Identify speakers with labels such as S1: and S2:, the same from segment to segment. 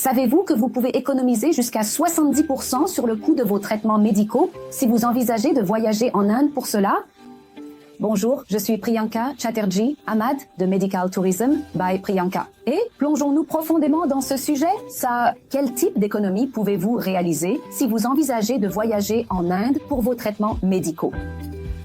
S1: Savez-vous que vous pouvez économiser jusqu'à 70% sur le coût de vos traitements médicaux si vous envisagez de voyager en Inde pour cela? Bonjour, je suis Priyanka Chatterjee Ahmad de Medical Tourism by Priyanka. Et plongeons-nous profondément dans ce sujet. Quel type d'économie pouvez-vous réaliser si vous envisagez de voyager en Inde pour vos traitements médicaux?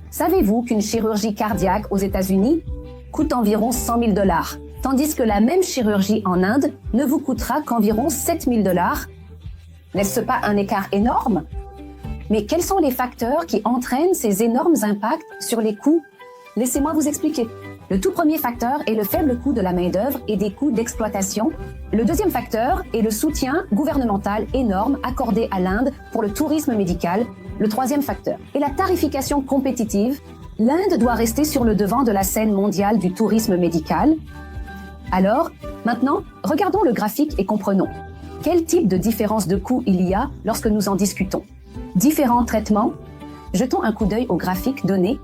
S1: Savez-vous qu'une chirurgie cardiaque aux États-Unis coûte environ 100 000 $, tandis que la même chirurgie en Inde ne vous coûtera qu'environ 7 000 $? N'est-ce pas un écart énorme? Mais quels sont les facteurs qui entraînent ces énormes impacts sur les coûts? Laissez-moi vous expliquer. Le tout premier facteur est le faible coût de la main-d'œuvre et des coûts d'exploitation. Le deuxième facteur est le soutien gouvernemental énorme accordé à l'Inde pour le tourisme médical. Le troisième facteur est la tarification compétitive. L'Inde doit rester sur le devant de la scène mondiale du tourisme médical. Alors, maintenant, regardons le graphique et comprenons. Quel type de différence de coût il y a lorsque nous en discutons? Différents traitements. Jetons un coup d'œil au graphique donné.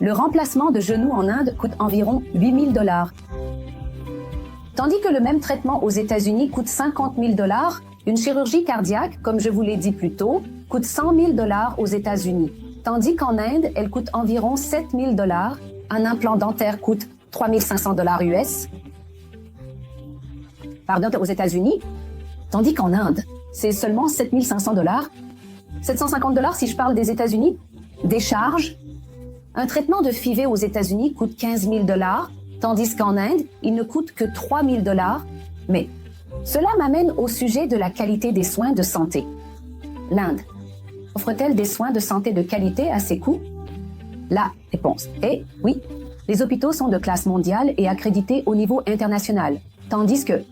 S1: Le remplacement de genoux en Inde coûte environ 8 000 $. Tandis que le même traitement aux États-Unis coûte 50 000 $, une chirurgie cardiaque, comme je vous l'ai dit plus tôt, coûte 100 000 $ aux États-Unis. Tandis qu'en Inde, elle coûte environ 7 000 $. Un implant dentaire coûte 3 500 $ US. Pardon, aux États-Unis. Tandis qu'en Inde, c'est seulement 7 500 $. 750 $ si je parle des États-Unis. Des charges. Un traitement de FIV aux États-Unis coûte 15 000 $, tandis qu'en Inde, il ne coûte que 3 000 $. Mais cela m'amène au sujet de la qualité des soins de santé. L'Inde offre-t-elle des soins de santé de qualité à ses coûts? La réponse est oui. Les hôpitaux sont de classe mondiale et accrédités au niveau international, tandis que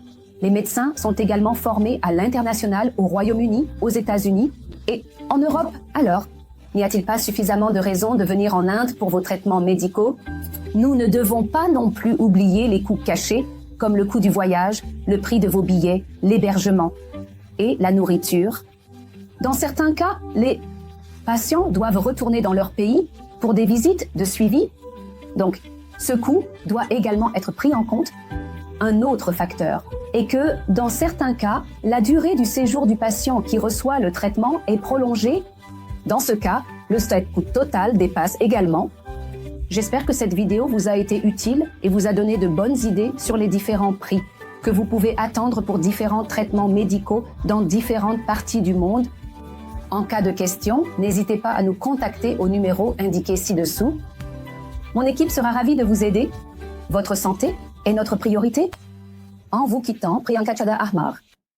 S1: les médecins sont également formés à l'international au Royaume-Uni, aux États-Unis et en Europe. Alors, n'y a-t-il pas suffisamment de raisons de venir en Inde pour vos traitements médicaux? Nous ne devons pas non plus oublier les coûts cachés, comme le coût du voyage, le prix de vos billets, l'hébergement et la nourriture. Dans certains cas, les patients doivent retourner dans leur pays pour des visites de suivi. Donc, ce coût doit également être pris en compte. Un autre facteur est que, dans certains cas, la durée du séjour du patient qui reçoit le traitement est prolongée. Dans ce cas, le coût total dépasse également. J'espère que cette vidéo vous a été utile et vous a donné de bonnes idées sur les différents prix que vous pouvez attendre pour différents traitements médicaux dans différentes parties du monde. En cas de questions, n'hésitez pas à nous contacter au numéro indiqué ci-dessous. Mon équipe sera ravie de vous aider. Votre santé est notre priorité. En vous quittant, Priyanka Chhatterjee Ahmad.